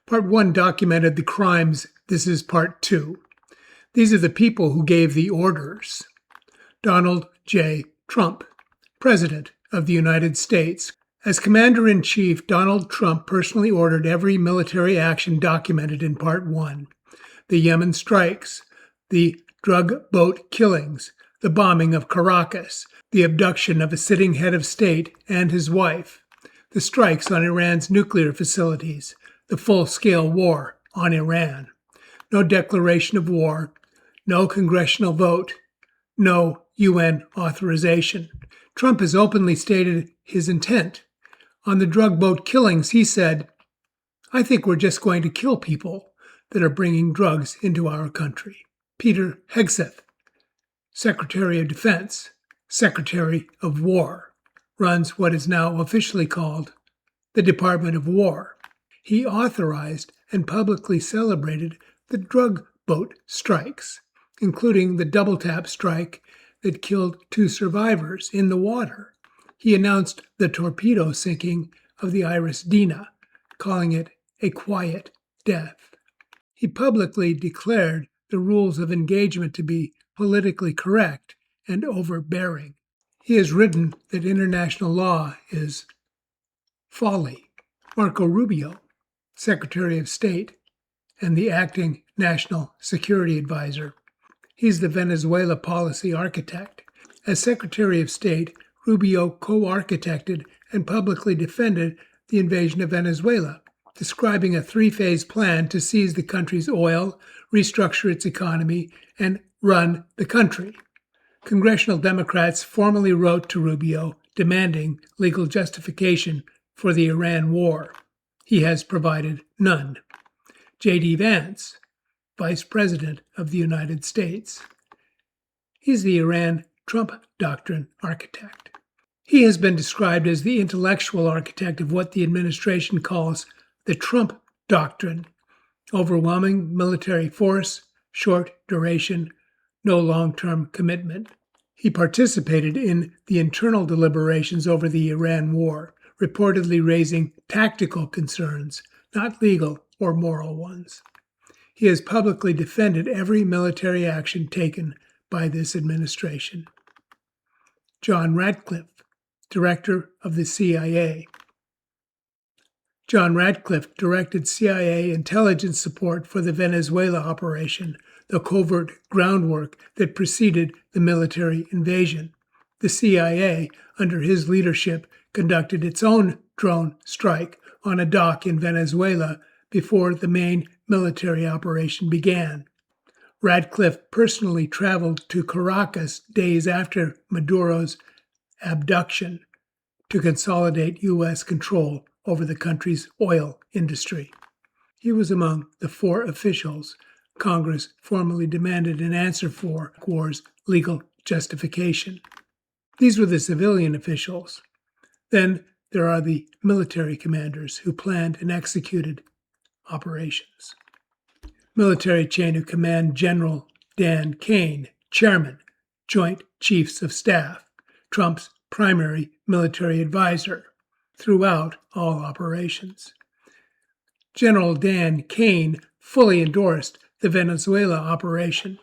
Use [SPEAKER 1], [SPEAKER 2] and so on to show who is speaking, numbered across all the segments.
[SPEAKER 1] Part 1 documented the crimes. This is Part 2. These are the people who gave the orders. Donald J. Trump, President of the United States. As Commander-in-Chief, Donald Trump personally ordered every military action documented in Part 1. The Yemen strikes, the drug boat killings, the bombing of Caracas, the abduction of a sitting head of state and his wife, the strikes on Iran's nuclear facilities, the full-scale war on Iran. No declaration of war, no congressional vote, no UN authorization. Trump has openly stated his intent. On the drug boat killings, he said, "I think we're just going to kill people that are bringing drugs into our country." Peter Hegseth, Secretary of Defense, Secretary of War, runs what is now officially called the Department of War. He authorized and publicly celebrated the drug boat strikes, including the double-tap strike that killed 2 survivors in the water. He announced the torpedo sinking of the IRIS Dena, calling it a quiet death. He publicly declared the rules of engagement to be politically correct and overbearing. He has written that international law is folly. Marco Rubio, Secretary of State and the acting National Security Advisor. He's the Venezuela policy architect. As Secretary of State, Rubio co-architected and publicly defended the invasion of Venezuela, describing a 3-phase plan to seize the country's oil, restructure its economy, and run the country. Congressional Democrats formally wrote to Rubio demanding legal justification for the Iran war. He has provided none. J.D. Vance, Vice President of the United States. He's the Iran-Trump doctrine architect. He has been described as the intellectual architect of what the administration calls the Trump doctrine: overwhelming military force, short duration, no long-term commitment. He participated in the internal deliberations over the Iran war, reportedly raising tactical concerns, not legal or moral ones. He has publicly defended every military action taken by this administration. John Ratcliffe, Director of the CIA. John Ratcliffe directed CIA intelligence support for the Venezuela operation, the covert groundwork that preceded the military invasion. The CIA, under his leadership, conducted its own drone strike on a dock in Venezuela before the main military operation began. Ratcliffe personally traveled to Caracas days after Maduro's abduction to consolidate U.S. control over the country's oil industry. He was among the 4 officials Congress formally demanded an answer for war's legal justification. These were the civilian officials. Then there are the military commanders who planned and executed operations. Military chain of command General Dan Caine, Chairman, Joint Chiefs of Staff, Trump's primary military advisor throughout all operations. General Dan Caine fully endorsed the Venezuela operation.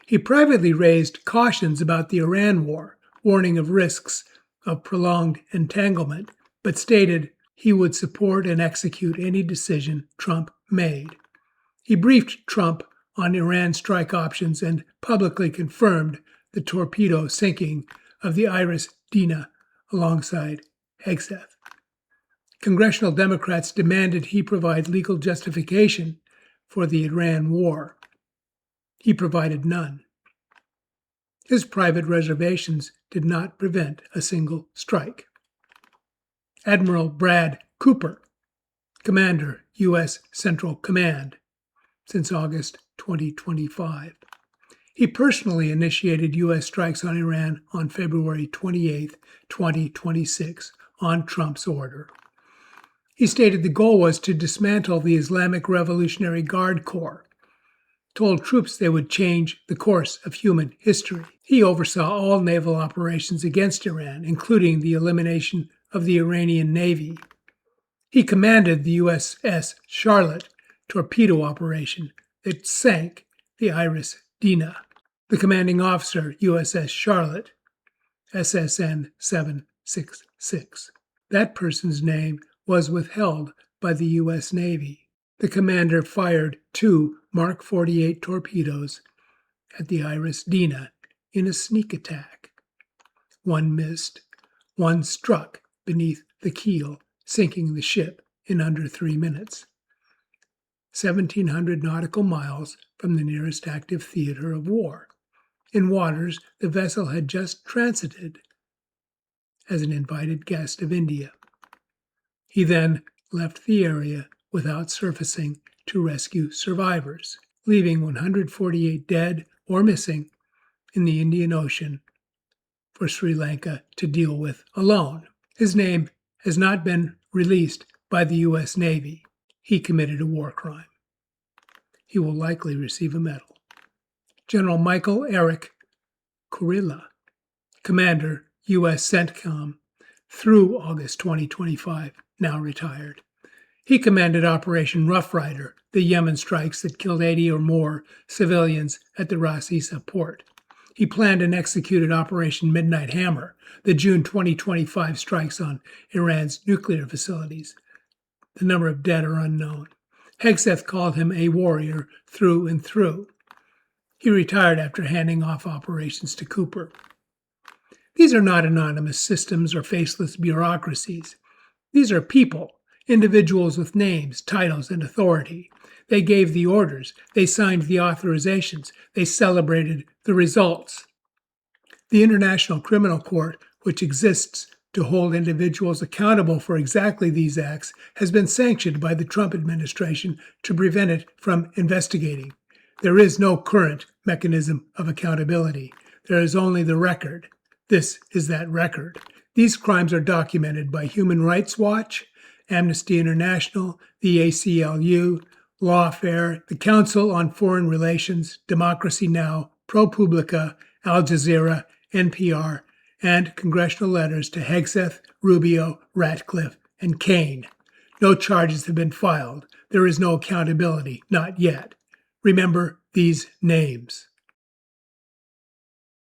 [SPEAKER 1] He privately raised cautions about the Iran war, warning of risks of prolonged entanglement, but stated he would support and execute any decision Trump made. He briefed Trump on Iran strike options and publicly confirmed the torpedo sinking of the IRIS Dena alongside Hegseth. Congressional Democrats demanded he provide legal justification for the Iran war. He provided none. His private reservations did not prevent a single strike. Admiral Brad Cooper, Commander, U.S. Central Command, since August 2025. He personally initiated U.S. strikes on Iran on February 28, 2026, on Trump's order. He stated the goal was to dismantle the Islamic Revolutionary Guard Corps, told troops they would change the course of human history. He oversaw all naval operations against Iran, including the elimination of the Iranian Navy. He commanded the USS Charlotte torpedo operation that sank the IRIS Dena. The commanding officer, USS Charlotte, SSN 766. That person's name was withheld by the U.S. Navy. The commander fired 2 Mark 48 torpedoes at the IRIS Dena in a sneak attack. One missed, one struck beneath the keel, sinking the ship in under 3 minutes. 1,700 nautical miles from the nearest active theater of war, in waters the vessel had just transited as an invited guest of India. He then left the area without surfacing to rescue survivors, leaving 148 dead or missing in the Indian Ocean for Sri Lanka to deal with alone. His name has not been released by the U.S. Navy. He committed a war crime. He will likely receive a medal. General Michael Eric Kurilla, Commander, U.S. CENTCOM, through August 2025, now retired. He commanded Operation Rough Rider, the Yemen strikes that killed 80 or more civilians at the Ras Isa port. He planned and executed Operation Midnight Hammer, the June 2025 strikes on Iran's nuclear facilities. The number of dead are unknown. Hegseth called him a warrior through and through. He retired after handing off operations to Cooper. These are not anonymous systems or faceless bureaucracies. These are people, individuals with names, titles, and authority. They gave the orders. They signed the authorizations. They celebrated the results. The International Criminal Court, which exists to hold individuals accountable for exactly these acts, has been sanctioned by the Trump administration to prevent it from investigating. There is no current mechanism of accountability. There is only the record. This is that record. These crimes are documented by Human Rights Watch, Amnesty International, the ACLU, Lawfare, the Council on Foreign Relations, Democracy Now!, ProPublica, Al Jazeera, NPR, and congressional letters to Hegseth, Rubio, Ratcliffe, and Caine. No charges have been filed. There is no accountability, not yet. Remember these names.